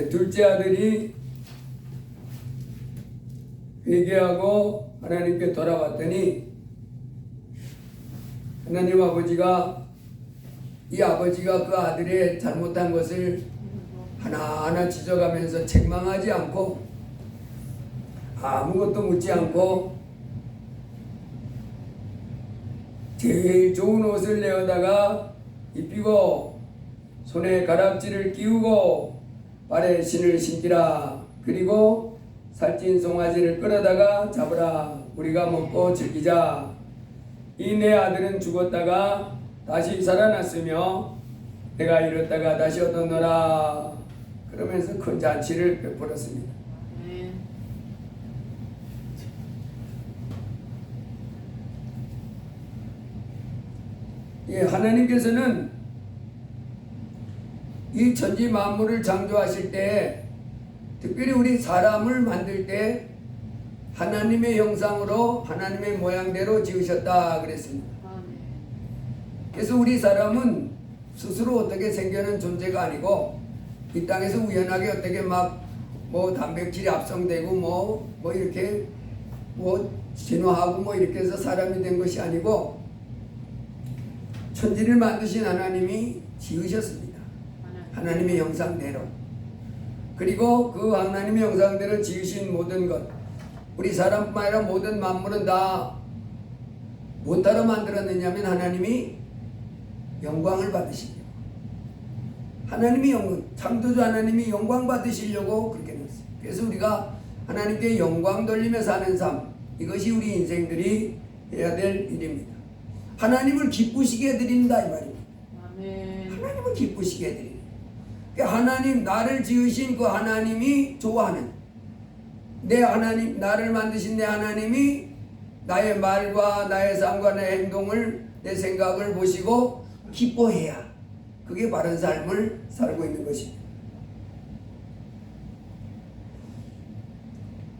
둘째 아들이 회개하고 하나님께 돌아왔더니 하나님 아버지가 이 아버지가 그 아들의 잘못한 것을 하나하나 지적하면서 책망하지 않고 아무것도 묻지 않고 제일 좋은 옷을 내어다가 입히고 손에 가락지를 끼우고 발에 신을 신기라. 그리고 살찐 송아지를 끌어다가 잡으라. 우리가 먹고 즐기자. 이 내 아들은 죽었다가 다시 살아났으며 내가 잃었다가 다시 얻었노라. 그러면서 큰 잔치를 베풀었습니다. 하나님께서는 이 천지 만물을 창조하실 때, 특별히 우리 사람을 만들 때 하나님의 형상으로 하나님의 모양대로 지으셨다 그랬습니다. 그래서 우리 사람은 스스로 어떻게 생겨난 존재가 아니고 이 땅에서 우연하게 어떻게 뭐 단백질이 합성되고 뭐 이렇게 진화하고 이렇게 해서 사람이 된 것이 아니고 천지를 만드신 하나님이 지으셨습니다. 하나님의 형상대로. 그리고 그 하나님의 형상대로 지으신 모든 것, 우리 사람뿐만 아니라 모든 만물은 다 뭐따라 만들었느냐면 하나님이 영광을 받으시려고, 하나님이 창조주 하나님이 영광 받으시려고 그렇게 했어요. 그래서 우리가 하나님께 영광 돌리며 사는 삶, 이것이 우리 인생들이 해야 될 일입니다. 하나님을 기쁘시게 해드린다 이 말입니다. 아멘. 하나님을 기쁘시게 해드린다. 하나님, 나를 지으신 그 하나님이 좋아하는, 내 하나님, 나를 만드신 내 하나님이 나의 말과 나의 삶과 나의 행동을, 내 생각을 보시고 기뻐해야 그게 바른 삶을 살고 있는 것입니다.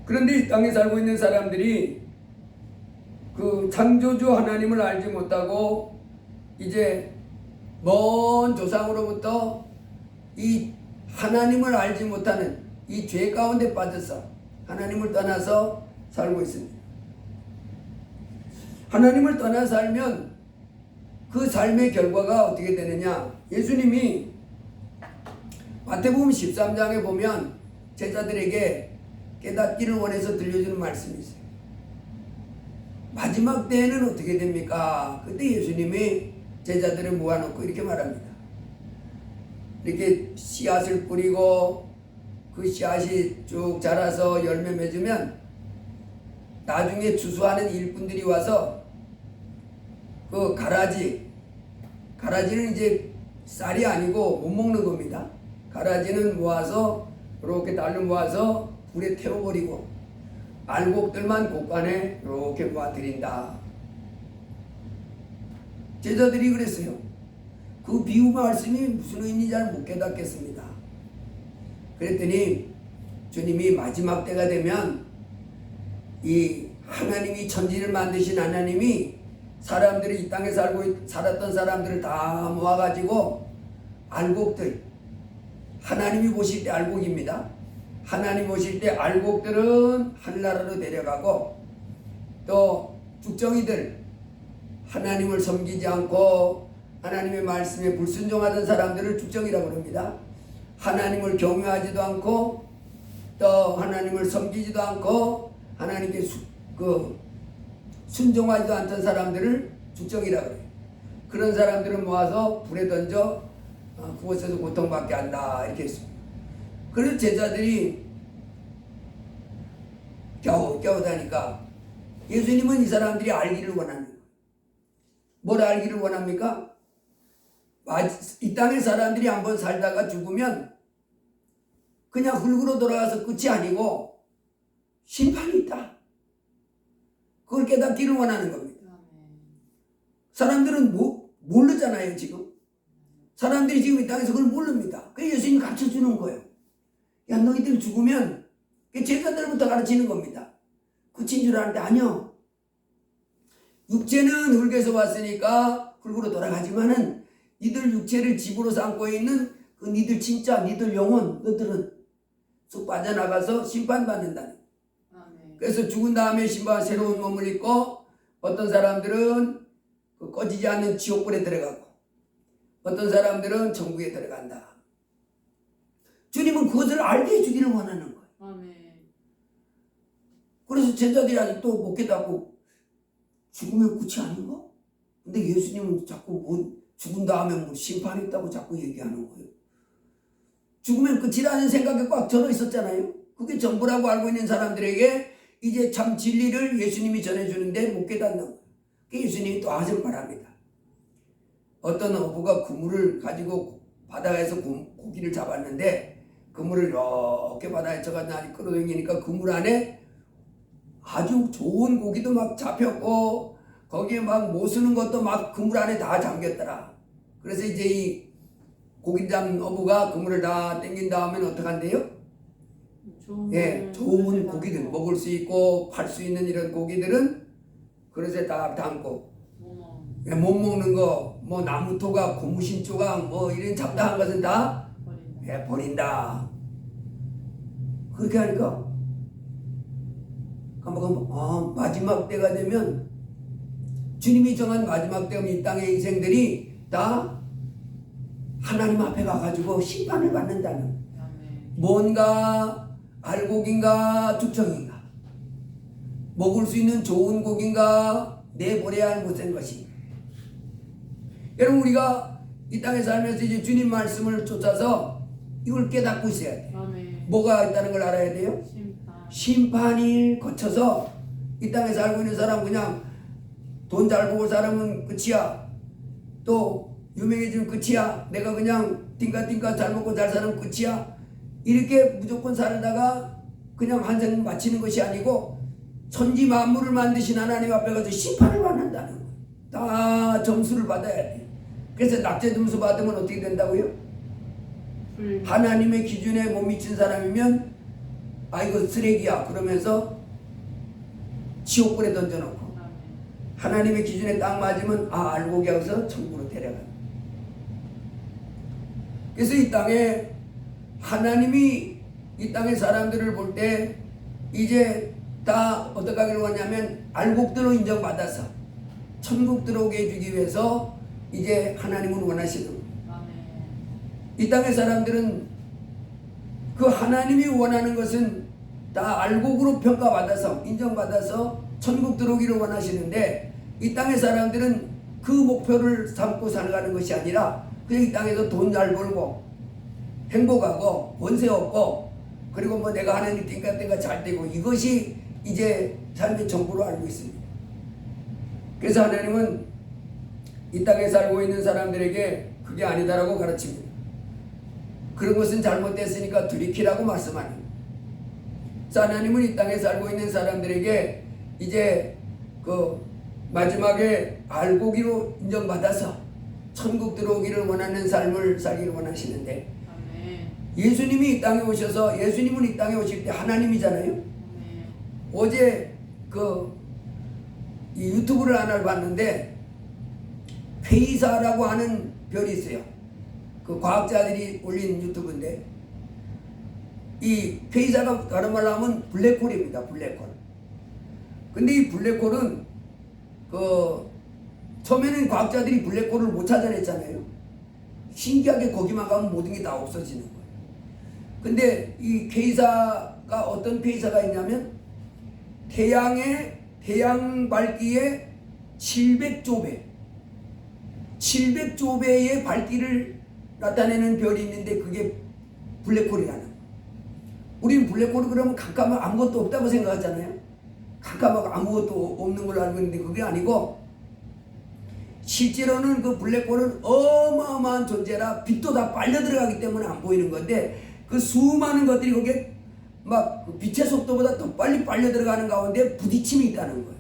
그런데 이 땅에 살고 있는 사람들이 그 창조주 하나님을 알지 못하고 이제 먼 조상으로부터 이 하나님을 알지 못하는 이 죄 가운데 빠져서 하나님을 떠나서 살고 있습니다. 하나님을 떠나 살면 그 삶의 결과가 어떻게 되느냐? 예수님이 마태복음 13장에 보면 제자들에게 깨닫기를 원해서 들려주는 말씀이 있어요. 마지막 때에는 어떻게 됩니까? 그때 예수님이 제자들을 모아놓고 이렇게 말합니다. 이렇게 씨앗을 뿌리고 그 씨앗이 쭉 자라서 열매 맺으면 나중에 추수하는 일꾼들이 와서 그 가라지는 이제 쌀이 아니고 못 먹는 겁니다. 가라지는 모아서 이렇게 달로 모아서 불에 태워버리고 알곡들만 곳간에 이렇게 모아드린다. 제자들이 그랬어요. 그 비유 말씀이 무슨 의미인지 잘 못 깨닫겠습니다. 그랬더니 주님이 마지막 때가 되면 이 하나님이 천지를 만드신 하나님이 사람들이 이 땅에 살았던 사람들을 다 모아가지고 알곡들, 하나님이 보실 때 알곡입니다. 하나님 보실 때 알곡들은 하늘나라로 내려가고 또 죽정이들, 하나님을 섬기지 않고 하나님의 말씀에 불순종하던 사람들을 죽정이라고 합니다. 하나님을 경외하지도 않고 또 하나님을 섬기지도 않고 하나님께 순종하지도 않던 사람들을 죽정이라고 해요. 그런 사람들을 모아서 불에 던져 구워서도 고통받게 한다 이렇게 했습니다. 그래서 제자들이 겨우다니까 예수님은 이 사람들이 알기를 원하는 거예요. 뭘 알기를 원합니까? 이 땅의 사람들이 한번 살다가 죽으면 그냥 흙으로 돌아가서 끝이 아니고 심판이 있다. 그걸 깨닫기를 원하는 겁니다. 사람들은 모르잖아요 지금. 사람들이 지금 이 땅에서 그걸 모릅니다. 그래서 예수님이 가르쳐주는 거예요. 야, 너희들 죽으면 제자들부터 가르치는 겁니다. 끝인 줄 아는데 아니요. 육체는 흙에서 왔으니까 흙으로 돌아가지만은 니들 육체를 집으로 삼고 있는 그 니들 진짜 니들 영혼, 너들은 쑥 빠져나가서 심판받는다는. 아멘. 그래서 죽은 다음에 신바 새로운 몸을 입고 어떤 사람들은 그 꺼지지 않는 지옥불에 들어가고 어떤 사람들은 천국에 들어간다. 주님은 그것을 알게 해주기를 원하는 거예요. 아멘. 그래서 제자들이 아직도 못 깨닫고 죽으면 끝이 아닌가? 근데 예수님은 자꾸 뭐 죽은 다음에 뭐 심판이 있다고 자꾸 얘기하는 거예요. 죽으면 끝이라는 생각에 꽉 들어 있었잖아요. 그게 전부라고 알고 있는 사람들에게 이제 참 진리를 예수님이 전해주는데 못 깨닫는 거예요. 예수님이 또 하실 바랍니다. 어떤 어부가 그물을 가지고 바다에서 고기를 잡았는데 그물을 이렇게 바다에 쳐가지고 끌어당기니까 그물 안에 아주 좋은 고기도 막 잡혔고 거기에 막 못 쓰는 것도 막 그물 안에 다 잠겼더라. 그래서 이제 이 고기 잡는 어부가 그물을 다 당긴 다음엔 어떡한대요? 좋은 고기들 먹을 수 있고 팔 수 있는 이런 고기들은 그릇에 다 담고 못 먹는 거 뭐 나무토각 고무신 조각 뭐 이런 잡다한 것은 다 버린다. 그렇게 하니까 마지막 때가 되면 주님이 정한 마지막 때면 이 땅의 인생들이 다 하나님 앞에 가가지고 심판을 받는다는. 뭔가 알곡인가 죽청인가 먹을 수 있는 좋은 곡인가 내버려야 할 못된 것인가. 여러분 우리가 이 땅에 살면서 이제 주님 말씀을 쫓아서 이걸 깨닫고 있어야 돼요. 아멘. 뭐가 있다는 걸 알아야 돼요? 심판을 거쳐서 이 땅에 살고 있는 사람 그냥 돈 잘 벌고 사람은 끝이야. 또 유명해지면 끝이야. 내가 그냥 띵까띵까 잘 먹고 잘 사는 끝이야. 이렇게 무조건 살다가 그냥 한 생 마치는 것이 아니고 천지 만물을 만드신 하나님 앞에 가서 심판을 받는다는 거예요. 다 점수를 받아야 돼요. 그래서 낙제 점수 받으면 어떻게 된다고요? 하나님의 기준에 못 미친 사람이면 이거 쓰레기야 그러면서 지옥불에 던져놓고 하나님의 기준에 딱 맞으면 알곡이 하고서 천국으로 데려가요. 그래서 이 땅에 하나님이 이 땅의 사람들을 볼 때 이제 다 어떻게 하기를 원하냐면 알곡들로 인정받아서 천국 들어오게 해주기 위해서 이제 하나님은 원하시는 거예요. 이 땅의 사람들은 그 하나님이 원하는 것은 다 알곡으로 평가받아서 인정받아서 천국 들어오기를 원하시는데 이 땅의 사람들은 그 목표를 삼고 살아가는 것이 아니라 그냥 이 땅에서 돈 잘 벌고 행복하고 권세 없고 그리고 뭐 내가 하는 일 띵까띵까 잘 되고 이것이 이제 삶의 전부로 알고 있습니다. 그래서 하나님은 이 땅에 살고 있는 사람들에게 그게 아니다라고 가르칩니다. 그런 것은 잘못됐으니까 돌이키라고 말씀하는. 그래서 하나님은 이 땅에 살고 있는 사람들에게 이제 그 마지막에 알고기로 인정받아서 천국 들어오기를 원하는 삶을 살기를 원하시는데 예수님이 이 땅에 오셔서 예수님은 이 땅에 오실 때 하나님이잖아요. 어제 이 유튜브를 하나를 봤는데 페이사라고 하는 별이 있어요. 그 과학자들이 올린 유튜브인데 이 페이사가 다른 말로 하면 블랙홀입니다. 블랙홀. 근데 이 블랙홀은 처음에는 과학자들이 블랙홀을 못 찾아냈잖아요. 신기하게 거기만 가면 모든 게 다 없어지는 거예요. 근데 이 페이사가 어떤 페이사가 있냐면 태양 밝기의 700조 배의 밝기를 나타내는 별이 있는데 그게 블랙홀이라는 거예요. 우리는 블랙홀을 그러면 깜깜하면 아무것도 없다고 생각하잖아요. 깜깜하고 아무것도 없는 걸로 알고 있는데 그게 아니고 실제로는 그 블랙홀은 어마어마한 존재라 빛도 다 빨려 들어가기 때문에 안 보이는 건데 그 수많은 것들이 거기에 막 빛의 속도보다 더 빨리 빨려 들어가는 가운데 부딪힘이 있다는 거예요.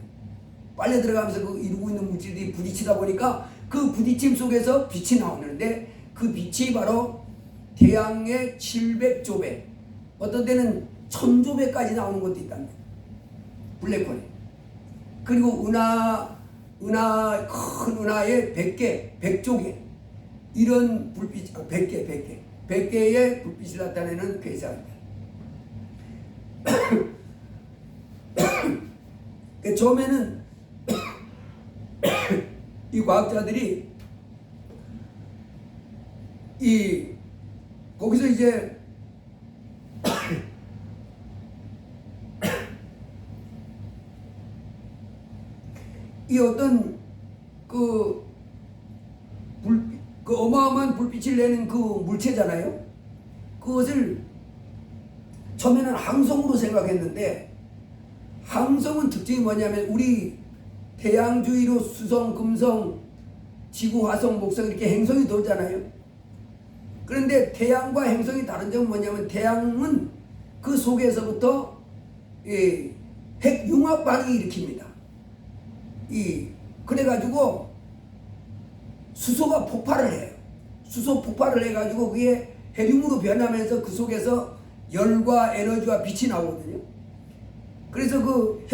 빨려 들어가면서 그 이루고 있는 물질들이 부딪히다 보니까 그 부딪힘 속에서 빛이 나오는데 그 빛이 바로 태양의 700조 배, 어떤 때는 1000조 배까지 나오는 것도 있답니다. 블랙홀이. 그리고 큰 은하의 100조 개 이런 불빛, 100개의 불빛을 나타내는 괴사입니다. 처음에는 이 과학자들이 거기서 이제 이 어떤 그 어마어마한 불빛을 내는 그 물체잖아요. 그것을 처음에는 항성으로 생각했는데, 항성은 특징이 뭐냐면 우리 태양 주위로 수성, 금성, 지구, 화성, 목성 이렇게 행성이 돌잖아요. 그런데 태양과 행성이 다른 점은 뭐냐면, 태양은 그 속에서부터 핵융합 반응이 일으킵니다. 그래가지고 수소가 폭발을 해요. 수소 폭발을 해가지고 그게 헬륨으로 변하면서 그 속에서 열과 에너지와 빛이 나오거든요. 그래서 그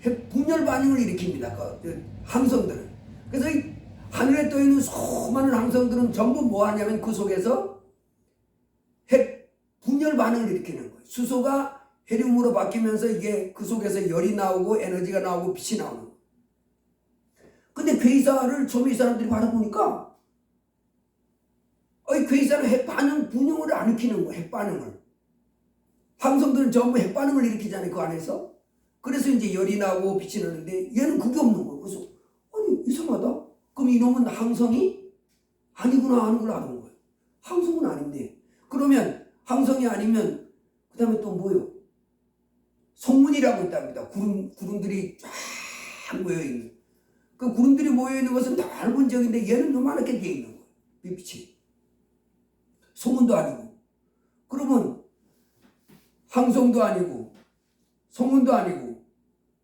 핵 분열 반응을 일으킵니다. 그 항성들은. 그래서 이 하늘에 떠 있는 수많은 항성들은 전부 뭐 하냐면 그 속에서 핵 분열 반응을 일으키는 거예요. 수소가 헬륨으로 바뀌면서 이게 그 속에서 열이 나오고 에너지가 나오고 빛이 나오는 거예요. 근데 괴이사를 처음에 이 사람들이 받아보니까 괴이사는 핵 반응, 분열을 안 일으키는 거예요. 핵 반응을. 항성들은 전부 핵 반응을 일으키잖아요. 그 안에서. 그래서 이제 열이 나고 빛이 나는데 얘는 그게 없는 거예요. 그래서 아니 이상하다. 그럼 이놈은 항성이 아니구나 하는 걸 아는 거예요. 항성은 아닌데. 그러면 항성이 아니면 그 다음에 또 뭐예요? 성문이라고 있답니다. 구름들이 쫙 모여있는. 그 구름들이 모여있는 것은 넓은 지역인데 얘는 요만하게 되어 있는 거예요. 빛이. 성문도 아니고. 그러면 항성도 아니고 성문도 아니고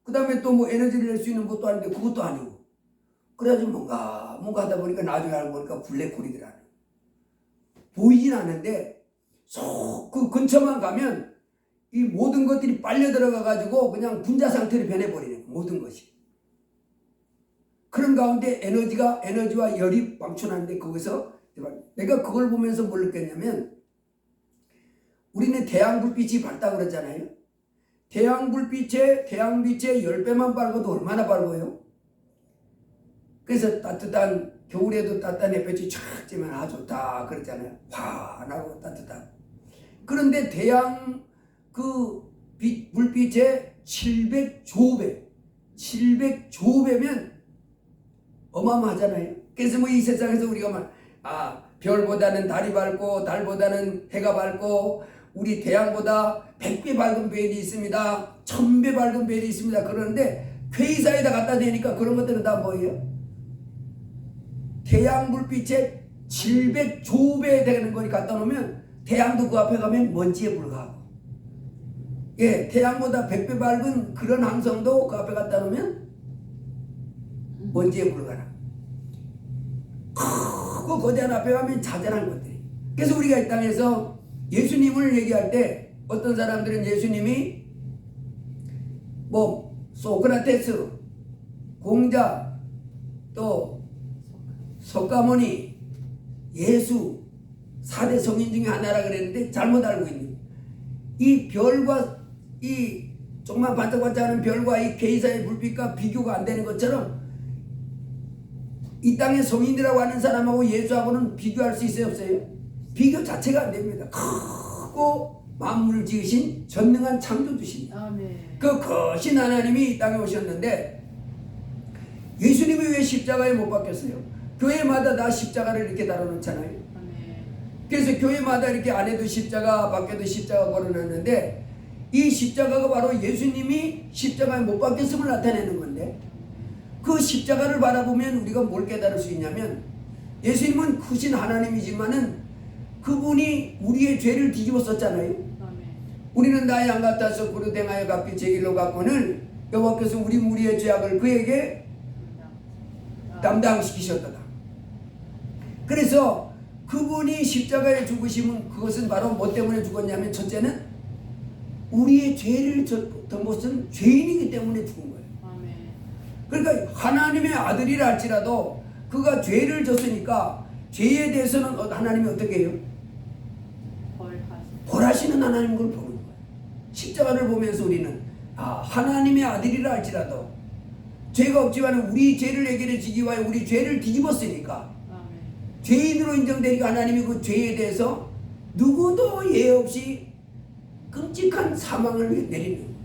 그 다음에 또 뭐 에너지를 낼 수 있는 것도 아닌데 그것도 아니고. 그래가지고 뭔가 하다 보니까 나중에 알고 보니까 블랙홀이더라고요. 보이진 않는데 그 근처만 가면 이 모든 것들이 빨려 들어가가지고 그냥 분자 상태로 변해버리는 거예요. 모든 것이. 그런 가운데 에너지와 열이 방출하는데 거기서 내가 그걸 보면서 뭘 느꼈냐면, 우리는 태양 불빛이 밝다고 그랬잖아요. 태양 빛의 10배만 밝아도 얼마나 밝아요? 그래서 겨울에도 따뜻한 햇볕이 쫙 쬐면 아주 좋다 그랬잖아요. 환하고 따뜻하고. 그런데 태양 불빛의 700조배면 어마어마하잖아요. 그래서 뭐 이 세상에서 우리가 별보다는 달이 밝고 달보다는 해가 밝고 우리 태양보다 100배 밝은 별이 있습니다. 1000배 밝은 별이 있습니다. 그러는데 괴이사에다 갖다 대니까 그런 것들은 다 뭐예요? 태양 불빛의 700조배 되는 거니 갖다 놓으면 태양도 그 앞에 가면 먼지에 불과하고, 태양보다 100배 밝은 그런 항성도 그 앞에 갖다 놓으면 먼지에 불과하고, 그 거대한 앞에 가면 자잘한 것들이. 그래서 우리가 이 땅에서 예수님을 얘기할 때 어떤 사람들은 예수님이 뭐 소크라테스, 공자, 또 석가모니, 예수 4대 성인 중에 하나라 그랬는데 잘못 알고 있는, 이 별과 이 조금만 반짝반짝하는 별과 이 괴이사의 불빛과 비교가 안 되는 것처럼 이 땅의 성인이라고 하는 사람하고 예수하고는 비교할 수 있어요, 없어요? 비교 자체가 안 됩니다. 크고 만물을 지으신 전능한 창조주십니다. 그 거신 하나님이 이 땅에 오셨는데 예수님이 왜 십자가에 못 박혔어요? 교회마다 다 십자가를 이렇게 달아놓잖아요. 그래서 교회마다 이렇게 안에도 십자가 밖에도 십자가 걸어놨는데, 이 십자가가 바로 예수님이 십자가에 못 박혔음을 나타내는 건데, 그 십자가를 바라보면 우리가 뭘 깨달을 수 있냐면, 예수님은 크신 하나님이지만은 그분이 우리의 죄를 뒤집어 썼잖아요. 우리는 나의 양 같아서 그로 행하여 값이 제 길로 갔거늘 여호와께서 우리 무리의 죄악을 그에게 담당시키셨도다. 그래서 그분이 십자가에 죽으심은 그것은 바로 뭐 때문에 죽었냐면, 첫째는 우리의 죄를 덮었은 죄인이기 때문에 죽은 거예요. 그러니까 하나님의 아들이라 할지라도 그가 죄를 졌으니까 죄에 대해서는 하나님이 어떻게 해요? 벌하시는 하나님 걸 보는 거예요. 십자가를 보면서 우리는 하나님의 아들이라 할지라도 죄가 없지만 우리 죄를 해결해 주기 위하여 우리 죄를 뒤집었으니까 죄인으로 인정되니까 하나님이 그 죄에 대해서 누구도 예외 없이 끔찍한 사망을 내리는 거예요.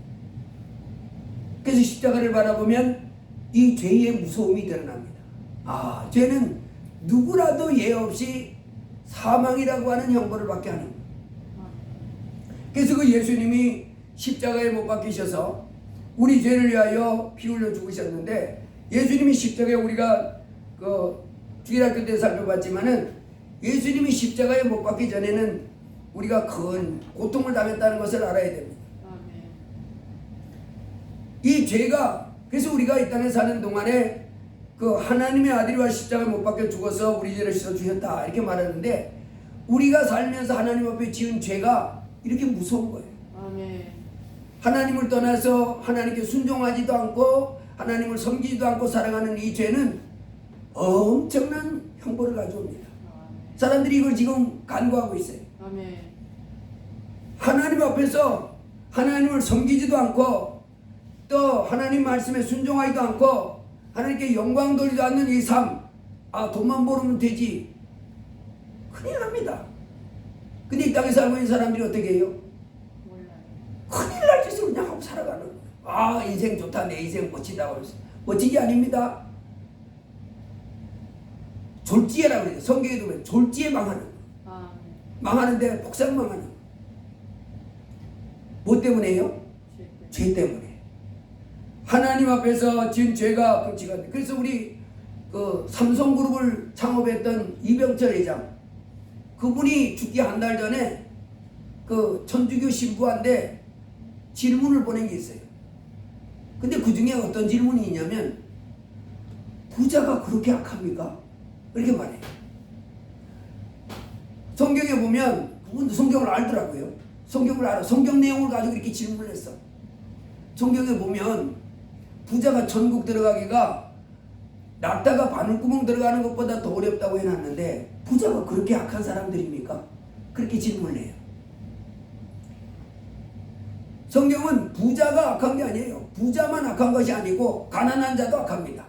그래서 십자가를 바라보면 이 죄의 무서움이 드러납니다. 죄는 누구라도 예외 없이 사망이라고 하는 형벌을 받게 하는 거예요. 그래서 그 예수님이 십자가에 못 박히셔서 우리 죄를 위하여 피 흘려 죽으셨는데, 예수님이 십자가에 우리가 주일학교 때 살펴봤지만은 예수님이 십자가에 못 박기 전에는 우리가 큰 고통을 당했다는 것을 알아야 됩니다. 이 죄가, 그래서 우리가 이 땅에 사는 동안에 그 하나님의 아들이와 십자가에 못 박혀 죽어서 우리 죄를 씻어 주셨다 이렇게 말하는데, 우리가 살면서 하나님 앞에 지은 죄가 이렇게 무서운 거예요. 하나님을 떠나서 하나님께 순종하지도 않고 하나님을 섬기지도 않고 살아가는 이 죄는 엄청난 형벌을 가져옵니다. 사람들이 이걸 지금 간구하고 있어요. 하나님 앞에서 하나님을 섬기지도 않고 또 하나님 말씀에 순종하지도 않고 하나님께 영광 돌리지 않는 이 삶, 돈만 벌으면 되지, 큰일 납니다. 근데 이 땅에 살고 있는 사람들이 어떻게 해요? 큰일 날 짓을 그냥 하고 살아가는 거예요. 인생 좋다, 내 인생 멋지다고 그래서. 멋진 게 아닙니다. 졸지에라고 그래요. 성경에도 보면 졸지에 망하는 거예요. 망하는데 폭삭 망하는 거예요. 뭐 때문에요? 죄 때문에. 하나님 앞에서 지은 죄가 끔찍한데, 그래서 우리 삼성그룹을 창업했던 이병철 회장, 그분이 죽기 한 달 전에 천주교 신부한테 질문을 보낸 게 있어요. 근데 그 중에 어떤 질문이 있냐면, 부자가 그렇게 악합니까? 이렇게 말해요. 성경에 보면, 그분도 성경을 알더라고요. 성경을 알아. 성경 내용을 가지고 이렇게 질문을 했어. 성경에 보면 부자가 천국 들어가기가 낙타가 바늘구멍 들어가는 것보다 더 어렵다고 해놨는데, 부자가 그렇게 악한 사람들입니까? 그렇게 질문을 해요. 성경은 부자가 악한 게 아니에요. 부자만 악한 것이 아니고 가난한 자도 악합니다.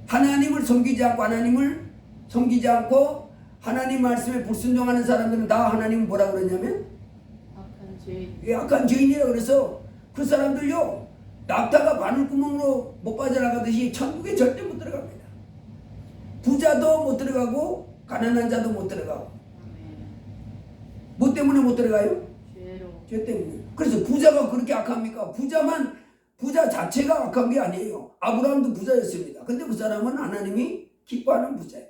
하나님을 섬기지 않고 하나님 말씀에 불순종하는 사람들은 다 하나님은 뭐라 그러냐면 악한 죄인이라 그래서 그 사람들요, 낙타가 바늘구멍으로 못 빠져나가듯이 천국에 절대 못 들어갑니다. 부자도 못 들어가고 가난한 자도 못 들어가고. 뭐 때문에 못 들어가요? 죄 때문에. 그래서 부자가 그렇게 악합니까? 부자 자체가 악한 게 아니에요. 아브라함도 부자였습니다. 근데 그 사람은 하나님이 기뻐하는 부자예요.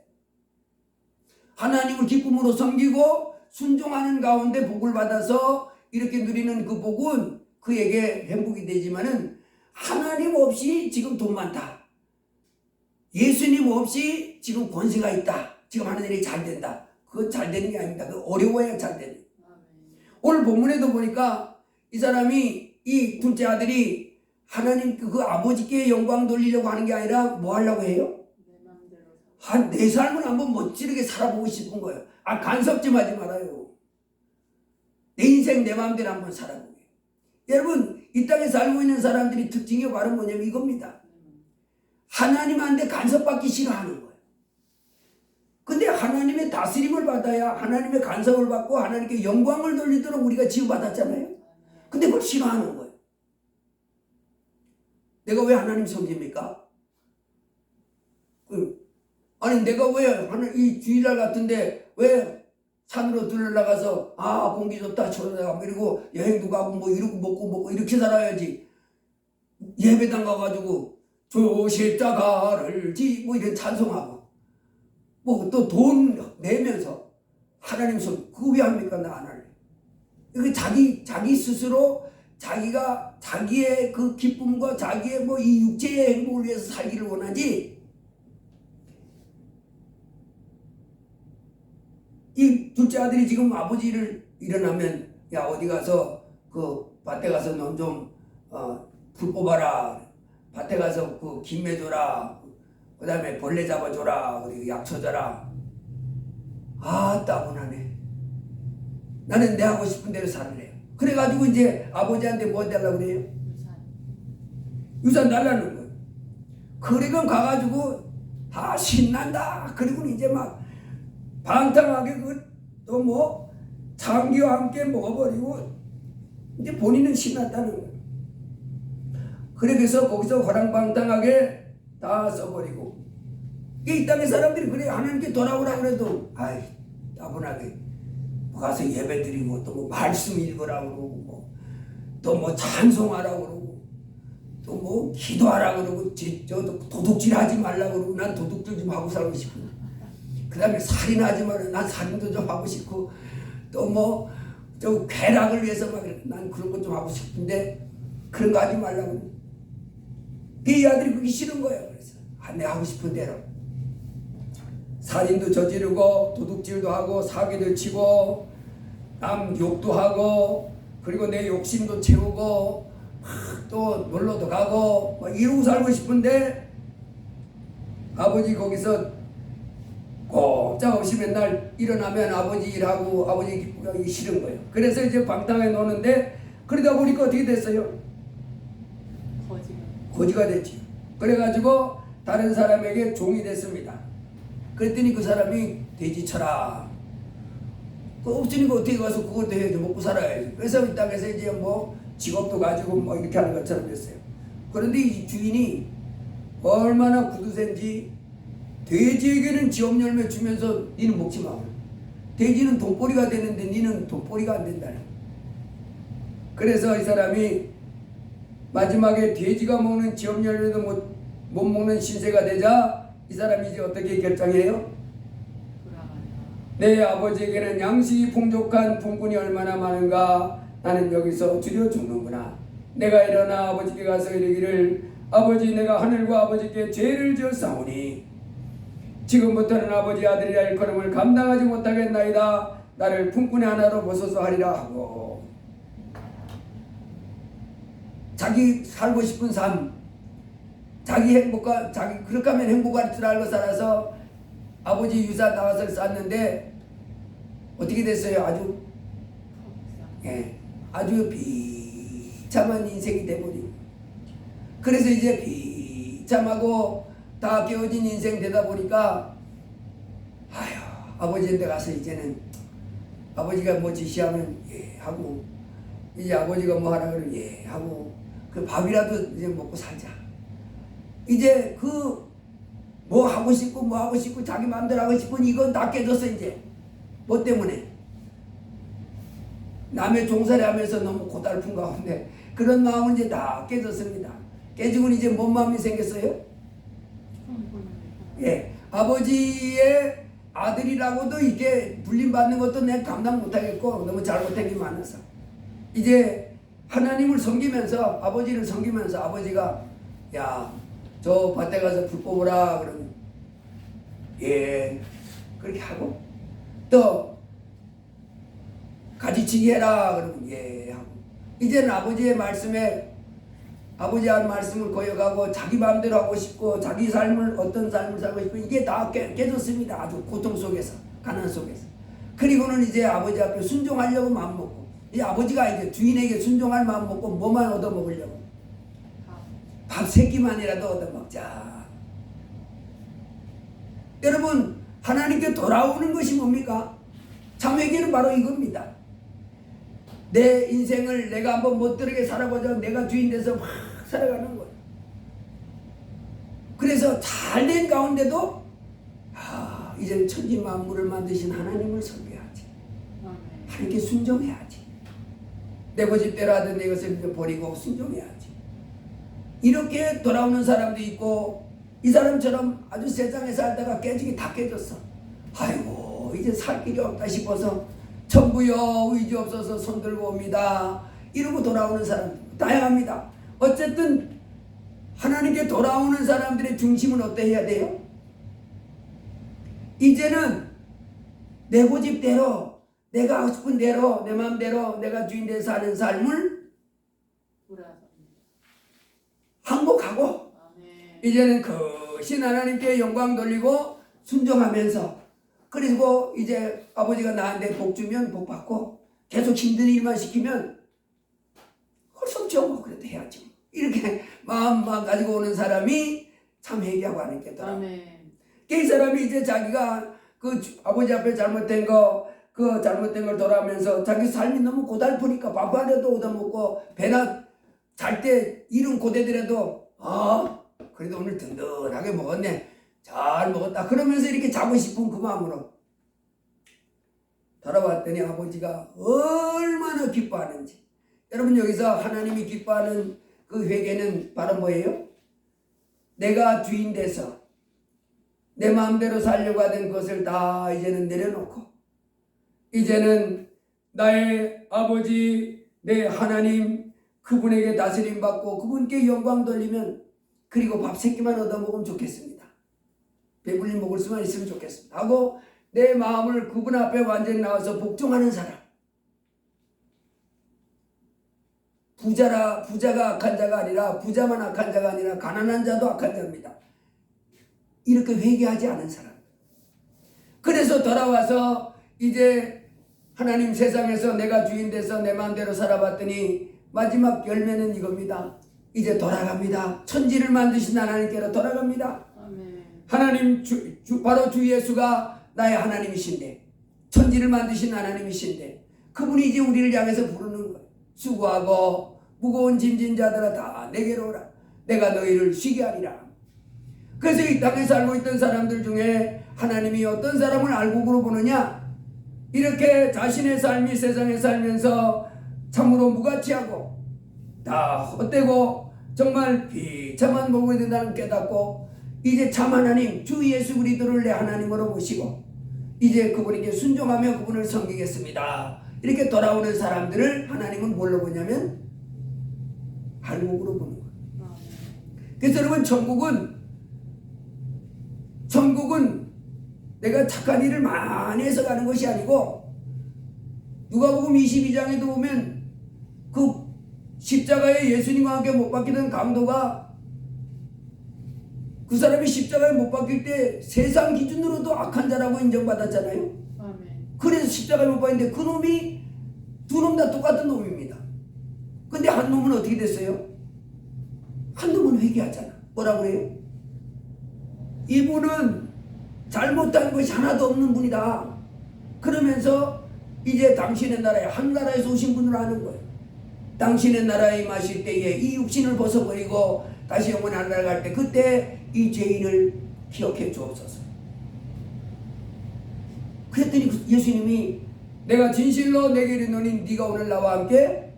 하나님을 기쁨으로 섬기고 순종하는 가운데 복을 받아서 이렇게 누리는 그 복은 그에게 행복이 되지만은, 하나님 없이 지금 돈 많다, 예수님 없이 지금 권세가 있다, 지금 하는 일이 잘 된다, 그건 잘 되는 게 아닙니다. 그 어려워야 잘 되는. 오늘 본문에도 보니까 이 사람이, 이 둘째 아들이 하나님 그 아버지께 영광 돌리려고 하는 게 아니라 뭐 하려고 해요? 내 삶을 한번 멋지게 살아보고 싶은 거예요. 간섭 좀 하지 말아요. 내 인생 내 마음대로 한번 살아보게. 여러분, 이 땅에 살고 있는 사람들이 특징이 바로 뭐냐면 이겁니다. 하나님한테 간섭받기 싫어하는 거예요. 근데 하나님의 다스림을 받아야 하나님의 간섭을 받고 하나님께 영광을 돌리도록 우리가 지음받았잖아요. 근데 그걸 싫어하는 거예요. 내가 왜 하나님 섬깁니까? 아니 내가 왜 이 주일날 같은데 왜 산으로 들러나가서 공기 좋다 좋다 그리고 여행도 가고 뭐 이러고 먹고 이렇게 살아야지, 예배당 가가지고 주 십자가를 뭐 이런 찬송하고 뭐 또 돈 내면서 하나님 손 그거 왜 합니까? 나 안 할래. 이게 자기 스스로 자기가 자기의 그 기쁨과 자기의 뭐 이 육체의 행복을 위해서 살기를 원하지, 이 둘째 아들이 지금 아버지를 일어나면 야 어디 가서 그 밭에 가서 넌 좀 풀 뽑아라, 밭에 가서 그 김매 줘라, 그 다음에 벌레 잡아줘라, 그리고 약초 줘라. 따분하네. 나는 내 하고 싶은 대로 살래. 그래가지고 이제 아버지한테 뭐 달라고 그래요? 유산 달라는 거예요. 그리고 가가지고 다 신난다. 그리고 이제 막 방탕하게 또 뭐 장기와 함께 먹어버리고 이제 본인은 신났다는 거예요. 그래서 거기서 호랑방탕하게 다 써버리고, 이 땅의 사람들이 그래 하나님께 돌아오라 그래도 아이 따분하게 가서 예배 드리고 또 뭐 말씀 읽으라 그러고 또 뭐 찬송하라 그러고 또 뭐 기도하라 그러고 저 도둑질 하지 말라 그러고, 난 도둑질 좀 하고 살고 싶고, 그 다음에 살인하지 말라, 난 살인도 좀 하고 싶고, 또 뭐 저 쾌락을 위해서 막 난 그런 것 좀 하고 싶은데 그런 거 하지 말라고. 이 아들이 그게 싫은 거예요. 그래서 내가 하고 싶은 대로 살인도 저지르고 도둑질도 하고 사기도 치고 남 욕도 하고 그리고 내 욕심도 채우고 또 놀러도 가고 막 이러고 살고 싶은데, 아버지 거기서 꼼짝없이 맨날 일어나면 아버지 일하고 아버지 기쁘게 하기 싫은 거예요. 그래서 이제 방탕하게 노는데, 그러다 보니까 어떻게 됐어요? 거지가 됐지. 그래가지고 다른 사람에게 종이 됐습니다. 그랬더니 그 사람이 돼지 쳐라. 없으니까 어떻게 가서 그것도 해야지, 먹고 살아야지. 그래서 이 땅에서 이제 뭐 직업도 가지고 뭐 이렇게 하는 것처럼 됐어요. 그런데 이 주인이 얼마나 구두센지 돼지에게는 지업 열매 주면서 니는 먹지 마. 돼지는 돈벌이가 되는데 니는 돈벌이가 안 된다는. 그래서 이 사람이 마지막에 돼지가 먹는 지업 열매도 못 먹는 신세가 되자 이 사람이 이제 어떻게 결정해요? 내 아버지에게는 양식이 풍족한 분군이 얼마나 많은가. 나는 여기서 줄여 죽는구나. 내가 일어나 아버지께 가서 이르기를, 아버지 내가 하늘과 아버지께 죄를 지었사오니 지금부터는 아버지 아들이라 일컬음을 감당하지 못하겠나이다. 나를 품꾼의 하나로 벗어서 하리라 하고, 자기 살고 싶은 삶, 자기 행복과 자기 그렇게 하면 행복할 줄 알고 살아서 아버지 유산 나와서 쌌는데 어떻게 됐어요? 아주 비참한 인생이 돼버리고, 그래서 이제 비참하고 다 깨어진 인생 되다 보니까 아버지한테 가서 이제는 아버지가 뭐 지시하면 예 하고, 이제 아버지가 뭐 하라 그러면 예 하고, 그 밥이라도 이제 먹고 살자. 이제 그 뭐 하고 싶고 자기 마음대로 하고 싶은 이건 다 깨졌어. 이제 뭐 때문에? 남의 종살이 하면서 너무 고달픈 가운데 그런 마음은 이제 다 깨졌습니다. 깨지고 이제 뭔 마음이 생겼어요? 예, 아버지의 아들이라고도 이게 불림받는 것도 내가 감당 못하겠고 너무 잘못한 게 많아서 이제 하나님을 섬기면서 아버지를 섬기면서 아버지가 야 저 밭에 가서 불 뽑으라 그러면 예 그렇게 하고, 또 가지치기 해라 그러면 예 하고, 이제는 아버지의 말씀에 아버지 한 말씀을 거역하고 자기 마음대로 하고 싶고 자기 삶을 어떤 삶을 살고 싶고 이게 다 깨졌습니다. 아주 고통 속에서 가난 속에서. 그리고는 이제 아버지 앞에 순종하려고 마음먹고, 이 아버지가 이제 주인에게 순종할 마음먹고 뭐만 얻어먹으려고? 밥 3끼만이라도 얻어먹자. 여러분 하나님께 돌아오는 것이 뭡니까? 참 회개는 바로 이겁니다. 내 인생을 내가 한번 멋들게 살아보자. 내가 주인 돼서 막 살아가는 거예요. 그래서 잘된 가운데도 이제는 천지 만물을 만드신 하나님을 섬겨야지. 하나님께 순종해야지. 내 고집대로 하던 내 것을 버리고 순종해야지. 이렇게 돌아오는 사람도 있고, 이 사람처럼 아주 세상에 살다가 깨지기 다 깨졌어. 아이고 이제 살 길이 없다 싶어서 천부여 의지 없어서 손들고 옵니다. 이러고 돌아오는 사람 다양합니다. 어쨌든 하나님께 돌아오는 사람들의 중심은 어떠해야 돼요? 이제는 내 고집대로 내가 하고 싶은 대로 내 마음대로 내가 주인 돼서 사는 삶을 항복하고 이제는 크신 하나님께 영광 돌리고 순종하면서, 그리고 이제 아버지가 나한테 복 주면 복 받고 계속 힘든 일만 시키면 이렇게 마음만 가지고 오는 사람이 참 회개하고 안 했겠더라. 아멘. 이 사람이 이제 자기가 그 아버지 앞에 잘못된 거, 그 잘못된 걸 돌아오면서 자기 삶이 너무 고달프니까 밥 하려도 얻어먹고 배나 잘 때 이런 고대들에도 그래도 오늘 든든하게 먹었네, 잘 먹었다 그러면서 이렇게 자고 싶은 그 마음으로 돌아왔더니 아버지가 얼마나 기뻐하는지. 여러분, 여기서 하나님이 기뻐하는 그 회개는 바로 뭐예요? 내가 주인 돼서 내 마음대로 살려고 하던 것을 다 이제는 내려놓고 이제는 나의 아버지, 내 하나님, 그분에게 다스림 받고 그분께 영광 돌리면, 그리고 밥 3끼만 얻어먹으면 좋겠습니다. 배불리 먹을 수만 있으면 좋겠습니다 하고 내 마음을 그분 앞에 완전히 나와서 복종하는 사람. 부자가 악한 자가 아니라, 부자만 악한 자가 아니라 가난한 자도 악한 자입니다. 이렇게 회개하지 않은 사람. 그래서 돌아와서 이제 하나님 세상에서 내가 주인 돼서 내 마음대로 살아봤더니 마지막 열매는 이겁니다. 이제 돌아갑니다. 천지를 만드신 하나님께로 돌아갑니다. 아멘. 하나님 바로 주 예수가 나의 하나님이신데, 천지를 만드신 하나님이신데, 그분이 이제 우리를 향해서 부르는 거예요. 수고하고 무거운 짐진 자들아 다 내게로 오라. 내가 너희를 쉬게 하리라. 그래서 이 땅에 살고 있던 사람들 중에 하나님이 어떤 사람을 알곡으로 보느냐? 이렇게 자신의 삶이 세상에 살면서 참으로 무가치하고 다 헛되고 정말 비참한 몸이 된다는 깨닫고 이제 참 하나님 주 예수 그리스도를 내 하나님으로 모시고 이제 그분에게 순종하며 그분을 섬기겠습니다. 이렇게 돌아오는 사람들을 하나님은 뭘로 보냐면 알곡으로 보는 거예요. 그래서 여러분, 천국은 내가 착한 일을 많이 해서 가는 것이 아니고, 누가복음 22장에도 보면 그 십자가에 예수님과 함께 못 박히던 강도가, 그 사람이 십자가에 못 박힐 때 세상 기준으로도 악한 자라고 인정받았잖아요. 아멘. 그래서 십자가에 못 박혔는데 그 놈이 두 놈 다 똑같은 놈입니다. 근데 한 놈은 어떻게 됐어요? 한 놈은 회개하잖아. 뭐라고 해요? 이분은 잘못한 것이 하나도 없는 분이다. 그러면서 이제 당신의 나라에, 한 나라에서 오신 분을 아는 거예요. 당신의 나라에 임하실 때에 이 육신을 벗어버리고 다시 영원히 하늘나라 갈 때 그때 이 죄인을 기억해 주옵소서. 그랬더니 예수님이 내가 진실로 내게 이르노니 네가 오늘 나와 함께